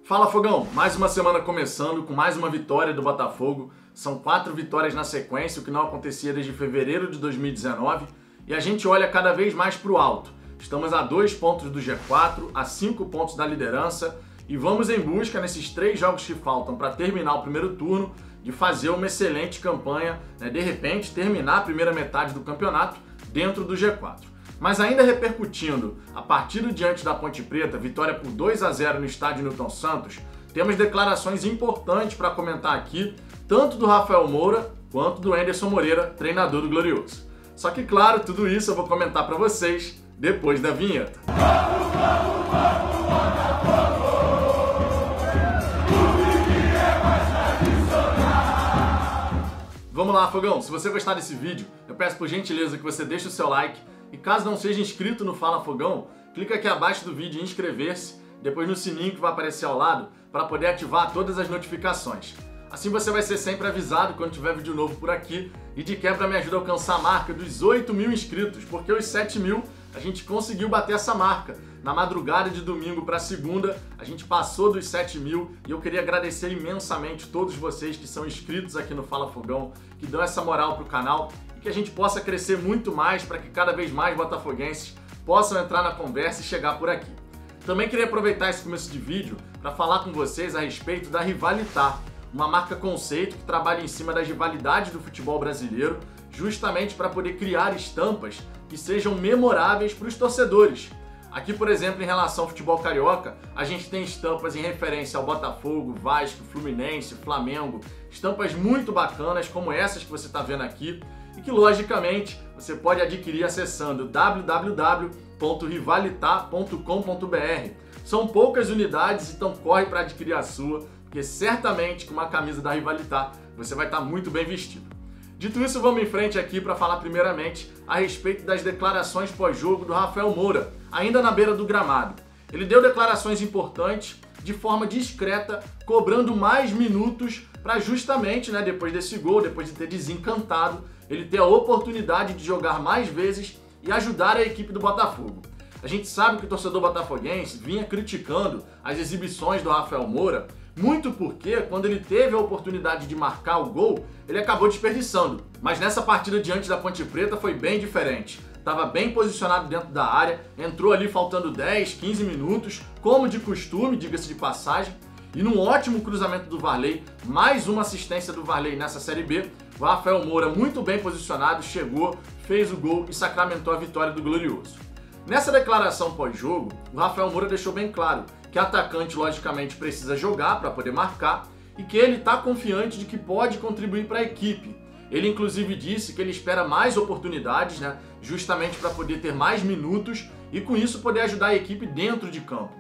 Fala Fogão, mais uma semana começando com mais uma vitória do Botafogo. São 4 vitórias na sequência, o que não acontecia desde fevereiro de 2019. E a gente olha cada vez mais para o alto. Estamos a 2 pontos do G4, a 5 pontos da liderança. E vamos em busca, nesses 3 jogos que faltam para terminar o primeiro turno, de fazer uma excelente campanha, de repente terminar a primeira metade do campeonato dentro do G4. Mas ainda repercutindo a partida diante da Ponte Preta, vitória por 2-0 no estádio Newton Santos, temos declarações importantes para comentar aqui, tanto do Rafael Moura quanto do Anderson Moreira, treinador do Glorioso. Só que, claro, tudo isso eu vou comentar para vocês depois da vinheta. Vamos lá, Fogão! Se você gostar desse vídeo, eu peço por gentileza que você deixe o seu like. E caso não seja inscrito no Fala Fogão, clica aqui abaixo do vídeo em inscrever-se, depois no sininho que vai aparecer ao lado, para poder ativar todas as notificações. Assim você vai ser sempre avisado quando tiver vídeo novo por aqui, e de quebra me ajuda a alcançar a marca dos 8.000 inscritos, porque os 7.000 a gente conseguiu bater essa marca. Na madrugada de domingo para segunda, a gente passou dos 7.000 e eu queria agradecer imensamente todos vocês que são inscritos aqui no Fala Fogão, que dão essa moral pro canal e que a gente possa crescer muito mais para que cada vez mais botafoguenses possam entrar na conversa e chegar por aqui. Também queria aproveitar esse começo de vídeo para falar com vocês a respeito da Rivalitar, uma marca conceito que trabalha em cima das rivalidades do futebol brasileiro, justamente para poder criar estampas que sejam memoráveis para os torcedores. Aqui, por exemplo, em relação ao futebol carioca, a gente tem estampas em referência ao Botafogo, Vasco, Fluminense, Flamengo, estampas muito bacanas como essas que você está vendo aqui e que, logicamente, você pode adquirir acessando www.rivalitar.com.br. São poucas unidades, então corre para adquirir a sua, porque certamente com uma camisa da Rivalitar você vai estar muito bem vestido. Dito isso, vamos em frente aqui para falar primeiramente a respeito das declarações pós-jogo do Rafael Moura, ainda na beira do gramado. Ele deu declarações importantes, de forma discreta, cobrando mais minutos para justamente, depois desse gol, depois de ter desencantado, ele ter a oportunidade de jogar mais vezes e ajudar a equipe do Botafogo. A gente sabe que o torcedor botafoguense vinha criticando as exibições do Rafael Moura, muito porque, quando ele teve a oportunidade de marcar o gol, ele acabou desperdiçando. Mas nessa partida diante da Ponte Preta foi bem diferente. Estava bem posicionado dentro da área, entrou ali faltando 10, 15 minutos, como de costume, diga-se de passagem, e num ótimo cruzamento do Varley, mais uma assistência do Varley nessa Série B, o Rafael Moura, muito bem posicionado, chegou, fez o gol e sacramentou a vitória do Glorioso. Nessa declaração pós-jogo, o Rafael Moura deixou bem claro que o atacante, logicamente, precisa jogar para poder marcar e que ele está confiante de que pode contribuir para a equipe. Ele, inclusive, disse que ele espera mais oportunidades, justamente para poder ter mais minutos e, com isso, poder ajudar a equipe dentro de campo.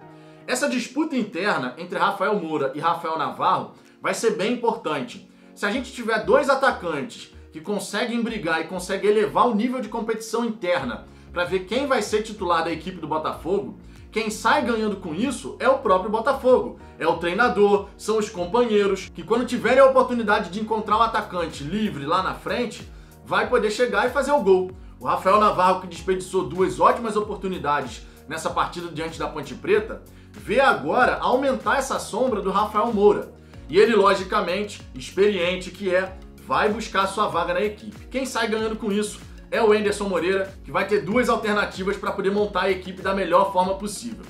Essa disputa interna entre Rafael Moura e Rafael Navarro vai ser bem importante. Se a gente tiver 2 atacantes que conseguem brigar e conseguem elevar o nível de competição interna para ver quem vai ser titular da equipe do Botafogo, quem sai ganhando com isso é o próprio Botafogo, é o treinador, são os companheiros, que quando tiverem a oportunidade de encontrar um atacante livre lá na frente, vai poder chegar e fazer o gol. O Rafael Navarro, que desperdiçou 2 ótimas oportunidades nessa partida diante da Ponte Preta, vê agora aumentar essa sombra do Rafael Moura. E ele, logicamente, experiente que é, vai buscar sua vaga na equipe. Quem sai ganhando com isso é o Anderson Moreira, que vai ter 2 alternativas para poder montar a equipe da melhor forma possível.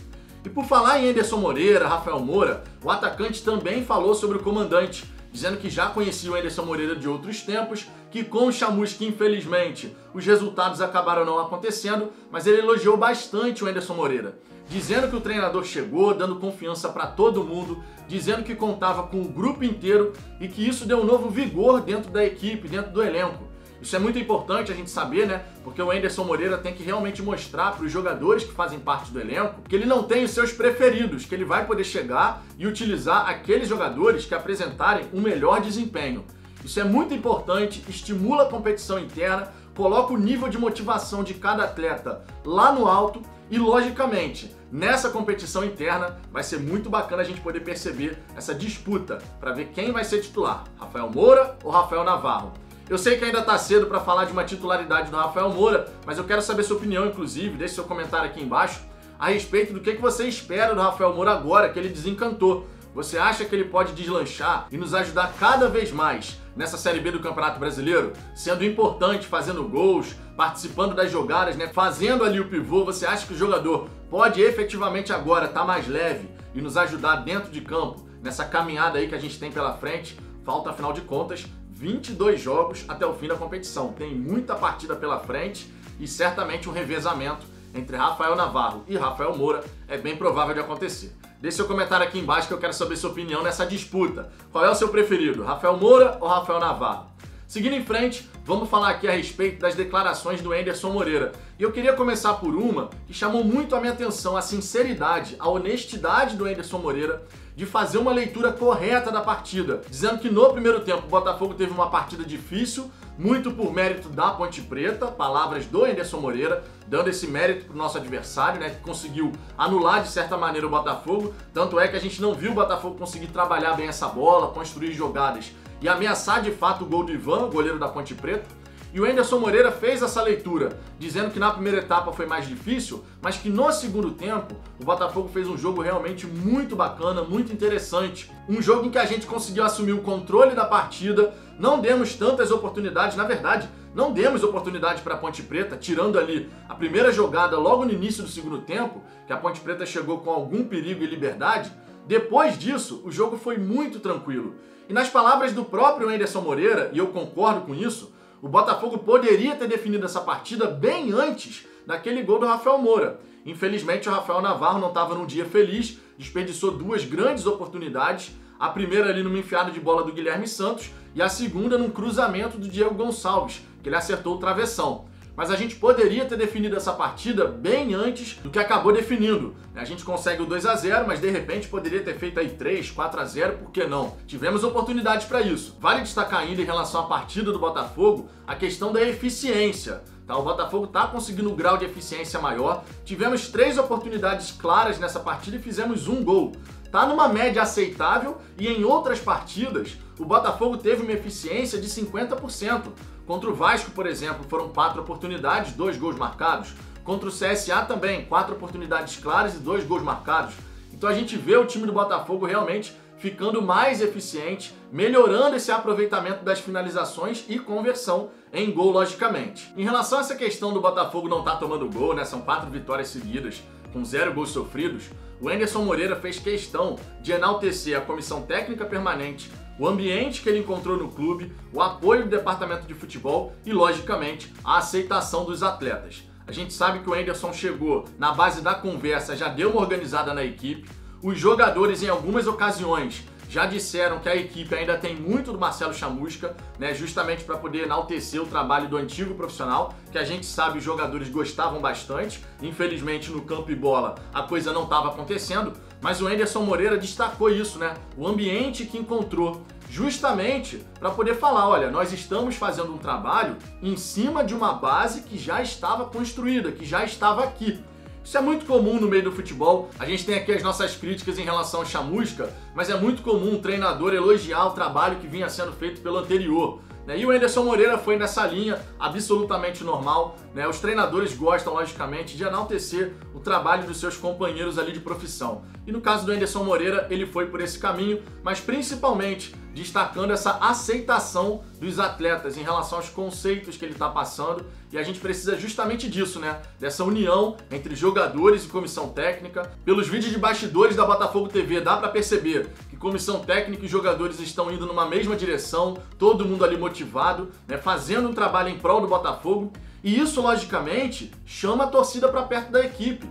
E por falar em Anderson Moreira, Rafael Moura, o atacante também falou sobre o comandante, dizendo que já conhecia o Anderson Moreira de outros tempos, que com o Chamusca, infelizmente, os resultados acabaram não acontecendo, mas ele elogiou bastante o Anderson Moreira, dizendo que o treinador chegou, dando confiança para todo mundo, dizendo que contava com o grupo inteiro e que isso deu um novo vigor dentro da equipe, dentro do elenco. Isso é muito importante a gente saber, porque o Anderson Moreira tem que realmente mostrar para os jogadores que fazem parte do elenco que ele não tem os seus preferidos, que ele vai poder chegar e utilizar aqueles jogadores que apresentarem um melhor desempenho. Isso é muito importante, estimula a competição interna, coloca o nível de motivação de cada atleta lá no alto e, logicamente, nessa competição interna vai ser muito bacana a gente poder perceber essa disputa para ver quem vai ser titular, Rafael Moura ou Rafael Navarro. Eu sei que ainda está cedo para falar de uma titularidade do Rafael Moura, mas eu quero saber sua opinião, inclusive, deixe seu comentário aqui embaixo, a respeito do que você espera do Rafael Moura agora que ele desencantou. Você acha que ele pode deslanchar e nos ajudar cada vez mais nessa Série B do Campeonato Brasileiro? Sendo importante, fazendo gols, participando das jogadas, né? Fazendo ali o pivô. Você acha que o jogador pode efetivamente agora estar mais leve e nos ajudar dentro de campo nessa caminhada aí que a gente tem pela frente? Falta, afinal de contas, 22 jogos até o fim da competição. Tem muita partida pela frente e certamente um revezamento entre Rafael Navarro e Rafael Moura é bem provável de acontecer. Deixe seu comentário aqui embaixo que eu quero saber sua opinião nessa disputa. Qual é o seu preferido, Rafael Moura ou Rafael Navarro? Seguindo em frente, vamos falar aqui a respeito das declarações do Anderson Moreira. E eu queria começar por uma que chamou muito a minha atenção, a sinceridade, a honestidade do Anderson Moreira de fazer uma leitura correta da partida, dizendo que no primeiro tempo o Botafogo teve uma partida difícil, muito por mérito da Ponte Preta, palavras do Anderson Moreira, dando esse mérito para o nosso adversário, né, que conseguiu anular de certa maneira o Botafogo, tanto é que a gente não viu o Botafogo conseguir trabalhar bem essa bola, construir jogadas e ameaçar de fato o gol do Ivan, goleiro da Ponte Preta. E o Anderson Moreira fez essa leitura, dizendo que na primeira etapa foi mais difícil, mas que no segundo tempo o Botafogo fez um jogo realmente muito bacana, muito interessante. Um jogo em que a gente conseguiu assumir o controle da partida, não demos tantas oportunidades, na verdade, não demos oportunidade para a Ponte Preta, tirando ali a primeira jogada logo no início do segundo tempo, que a Ponte Preta chegou com algum perigo e liberdade. Depois disso, o jogo foi muito tranquilo. E nas palavras do próprio Anderson Moreira, e eu concordo com isso, o Botafogo poderia ter definido essa partida bem antes daquele gol do Rafael Moura. Infelizmente, o Rafael Navarro não estava num dia feliz, desperdiçou duas grandes oportunidades, a primeira ali numa enfiada de bola do Guilherme Santos e a segunda num cruzamento do Diego Gonçalves, que ele acertou o travessão. Mas a gente poderia ter definido essa partida bem antes do que acabou definindo. A gente consegue o 2-0, mas de repente poderia ter feito aí 3, 4-0, por que não? Tivemos oportunidades para isso. Vale destacar ainda em relação à partida do Botafogo a questão da eficiência. O Botafogo está conseguindo um grau de eficiência maior. Tivemos 3 oportunidades claras nessa partida e fizemos um gol. Tá numa média aceitável e em outras partidas o Botafogo teve uma eficiência de 50%. Contra o Vasco, por exemplo, foram 4 oportunidades, 2 gols marcados. Contra o CSA também, 4 oportunidades claras e 2 gols marcados. Então a gente vê o time do Botafogo realmente ficando mais eficiente, melhorando esse aproveitamento das finalizações e conversão em gol, logicamente. Em relação a essa questão do Botafogo não estar tomando gol, né, são 4 vitórias seguidas, com 0 gols sofridos, o Anderson Moreira fez questão de enaltecer a comissão técnica permanente, o ambiente que ele encontrou no clube, o apoio do departamento de futebol e, logicamente, a aceitação dos atletas. A gente sabe que o Anderson chegou na base da conversa, já deu uma organizada na equipe, os jogadores em algumas ocasiões já disseram que a equipe ainda tem muito do Marcelo Chamusca, né, justamente para poder enaltecer o trabalho do antigo profissional, que a gente sabe os jogadores gostavam bastante. Infelizmente no campo e bola a coisa não estava acontecendo, mas o Anderson Moreira destacou isso, né, o ambiente que encontrou, justamente para poder falar, olha, nós estamos fazendo um trabalho em cima de uma base que já estava construída, que já estava aqui. Isso é muito comum no meio do futebol. A gente tem aqui as nossas críticas em relação ao Chamusca, mas é muito comum um treinador elogiar o trabalho que vinha sendo feito pelo anterior. E o Anderson Moreira foi nessa linha absolutamente normal. Os treinadores gostam, logicamente, de enaltecer o trabalho dos seus companheiros ali de profissão. E no caso do Anderson Moreira, ele foi por esse caminho, mas principalmente destacando essa aceitação dos atletas em relação aos conceitos que ele está passando. E a gente precisa justamente disso, né? Dessa união entre jogadores e comissão técnica. Pelos vídeos de bastidores da Botafogo TV, dá para perceber que comissão técnica e jogadores estão indo numa mesma direção, todo mundo ali motivado, né? Fazendo um trabalho em prol do Botafogo. E isso, logicamente, chama a torcida para perto da equipe.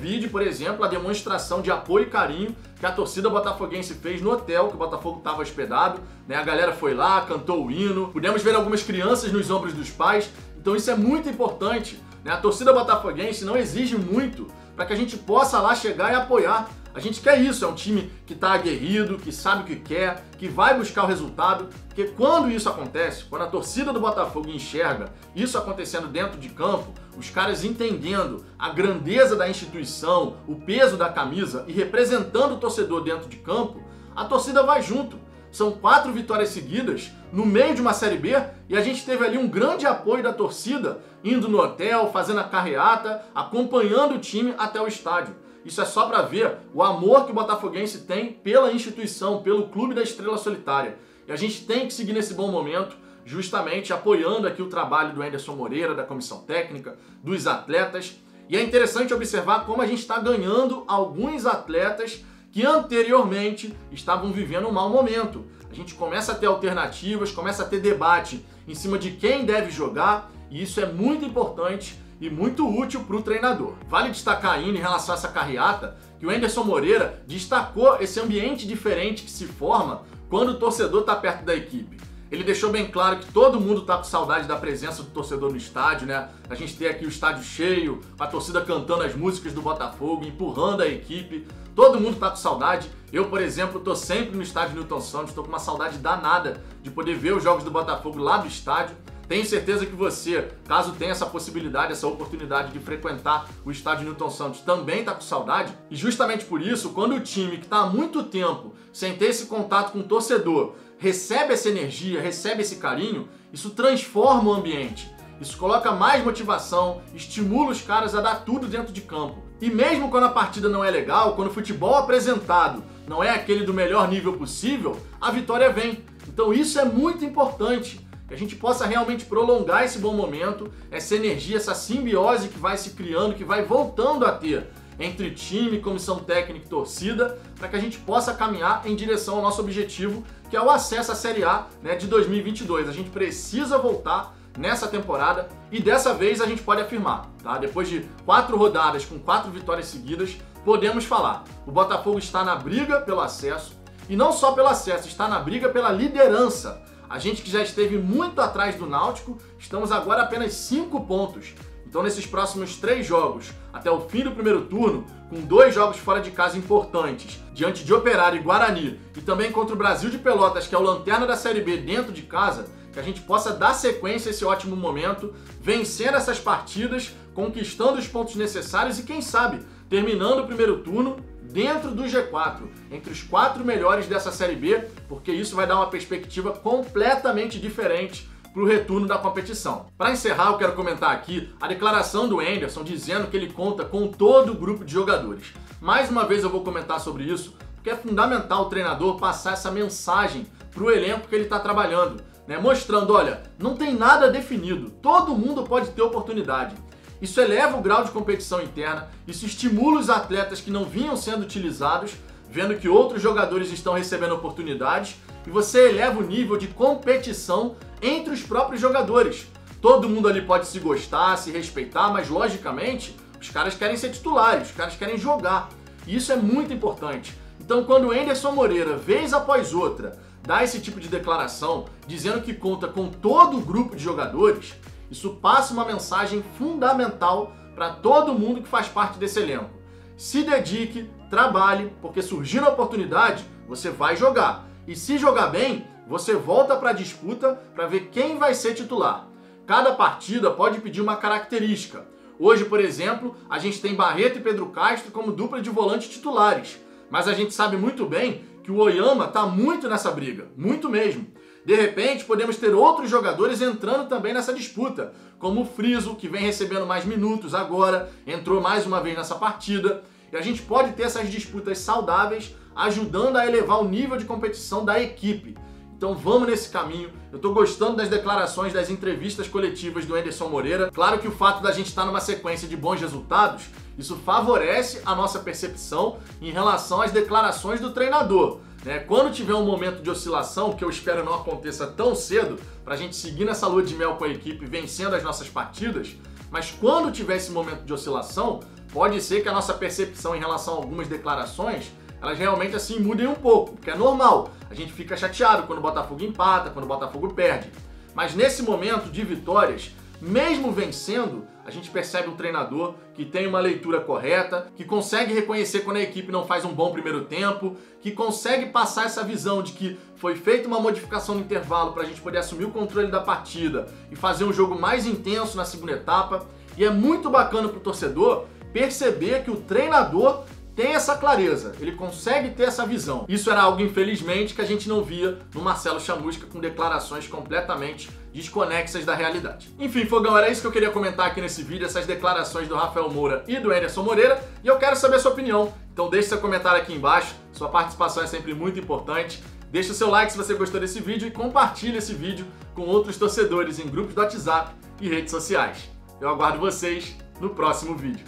Vide, por exemplo, a demonstração de apoio e carinho que a torcida botafoguense fez no hotel que o Botafogo estava hospedado. A galera foi lá, cantou o hino, pudemos ver algumas crianças nos ombros dos pais. Então isso é muito importante. A torcida botafoguense não exige muito para que a gente possa lá chegar e apoiar. A gente quer isso, é um time que está aguerrido, que sabe o que quer, que vai buscar o resultado, porque quando isso acontece, quando a torcida do Botafogo enxerga isso acontecendo dentro de campo, os caras entendendo a grandeza da instituição, o peso da camisa e representando o torcedor dentro de campo, a torcida vai junto. São 4 vitórias seguidas no meio de uma Série B e a gente teve ali um grande apoio da torcida, indo no hotel, fazendo a carreata, acompanhando o time até o estádio. isso é só para ver o amor que o botafoguense tem pela instituição, pelo clube da Estrela Solitária. E a gente tem que seguir nesse bom momento, justamente apoiando aqui o trabalho do Anderson Moreira, da comissão técnica, dos atletas. E é interessante observar como a gente está ganhando alguns atletas que anteriormente estavam vivendo um mau momento. A gente começa a ter alternativas, começa a ter debate em cima de quem deve jogar, e isso é muito importante e muito útil para o treinador. Vale destacar ainda em relação a essa carreata que o Anderson Moreira destacou esse ambiente diferente que se forma quando o torcedor está perto da equipe. Ele deixou bem claro que todo mundo está com saudade da presença do torcedor no estádio, né? A gente tem aqui o estádio cheio, a torcida cantando as músicas do Botafogo, empurrando a equipe. Todo mundo está com saudade. Eu, por exemplo, estou sempre no estádio Newton Santos, estou com uma saudade danada de poder ver os jogos do Botafogo lá do estádio. Tenho certeza que você, caso tenha essa possibilidade, essa oportunidade de frequentar o estádio Newton Santos, também está com saudade. E justamente por isso, quando o time que está há muito tempo sem ter esse contato com o torcedor, recebe essa energia, recebe esse carinho, isso transforma o ambiente. Isso coloca mais motivação, estimula os caras a dar tudo dentro de campo. E mesmo quando a partida não é legal, quando o futebol apresentado não é aquele do melhor nível possível, a vitória vem. Então isso é muito importante, que a gente possa realmente prolongar esse bom momento, essa energia, essa simbiose que vai se criando, que vai voltando a ter entre time, comissão técnica e torcida, para que a gente possa caminhar em direção ao nosso objetivo, que é o acesso à Série A, né, de 2022. A gente precisa voltar nessa temporada e dessa vez a gente pode afirmar, tá? Depois de 4 rodadas com 4 vitórias seguidas, podemos falar. O Botafogo está na briga pelo acesso e não só pelo acesso, está na briga pela liderança. A gente que já esteve muito atrás do Náutico, estamos agora a apenas 5 pontos. Então, nesses próximos 3 jogos, até o fim do primeiro turno, com 2 jogos fora de casa importantes, diante de Operário e Guarani, e também contra o Brasil de Pelotas, que é o lanterna da Série B dentro de casa, que a gente possa dar sequência a esse ótimo momento, vencendo essas partidas, conquistando os pontos necessários e, quem sabe, terminando o primeiro turno dentro do G4, entre os 4 melhores dessa Série B, porque isso vai dar uma perspectiva completamente diferente para o retorno da competição. Para encerrar, eu quero comentar aqui a declaração do Anderson dizendo que ele conta com todo o grupo de jogadores. Mais uma vez eu vou comentar sobre isso, porque é fundamental o treinador passar essa mensagem para o elenco que ele está trabalhando, né? Mostrando, olha, não tem nada definido, todo mundo pode ter oportunidade. Isso eleva o grau de competição interna, isso estimula os atletas que não vinham sendo utilizados, vendo que outros jogadores estão recebendo oportunidades, e você eleva o nível de competição entre os próprios jogadores. Todo mundo ali pode se gostar, se respeitar, mas logicamente os caras querem ser titulares, os caras querem jogar. E isso é muito importante. Então, quando o Anderson Moreira, vez após outra, dá esse tipo de declaração, dizendo que conta com todo o grupo de jogadores, isso passa uma mensagem fundamental para todo mundo que faz parte desse elenco. Se dedique, trabalhe, porque surgindo a oportunidade, você vai jogar. E se jogar bem, você volta para a disputa para ver quem vai ser titular. Cada partida pode pedir uma característica. Hoje, por exemplo, a gente tem Barreto e Pedro Castro como dupla de volantes titulares. Mas a gente sabe muito bem que o Oyama está muito nessa briga, muito mesmo. De repente, podemos ter outros jogadores entrando também nessa disputa, como o Friso, que vem recebendo mais minutos agora, entrou mais uma vez nessa partida. E a gente pode ter essas disputas saudáveis, ajudando a elevar o nível de competição da equipe. Então vamos nesse caminho. Eu estou gostando das declarações, das entrevistas coletivas do Anderson Moreira. Claro que o fato da gente estar numa sequência de bons resultados, isso favorece a nossa percepção em relação às declarações do treinador. Quando tiver um momento de oscilação, que eu espero não aconteça tão cedo, para a gente seguir nessa lua de mel com a equipe, vencendo as nossas partidas, mas quando tiver esse momento de oscilação, pode ser que a nossa percepção em relação a algumas declarações, elas realmente assim mudem um pouco, porque é normal. A gente fica chateado quando o Botafogo empata, quando o Botafogo perde. Mas nesse momento de vitórias, mesmo vencendo, a gente percebe um treinador que tem uma leitura correta, que consegue reconhecer quando a equipe não faz um bom primeiro tempo, que consegue passar essa visão de que foi feita uma modificação no intervalo para a gente poder assumir o controle da partida e fazer um jogo mais intenso na segunda etapa. E é muito bacana para o torcedor perceber que o treinador tem essa clareza, ele consegue ter essa visão. Isso era algo, infelizmente, que a gente não via no Marcelo Chamusca, com declarações completamente desconexas da realidade. Enfim, Fogão, era isso que eu queria comentar aqui nesse vídeo, essas declarações do Rafael Moura e do Anderson Moreira, e eu quero saber a sua opinião. Então deixe seu comentário aqui embaixo, sua participação é sempre muito importante. Deixe o seu like se você gostou desse vídeo e compartilhe esse vídeo com outros torcedores em grupos do WhatsApp e redes sociais. Eu aguardo vocês no próximo vídeo.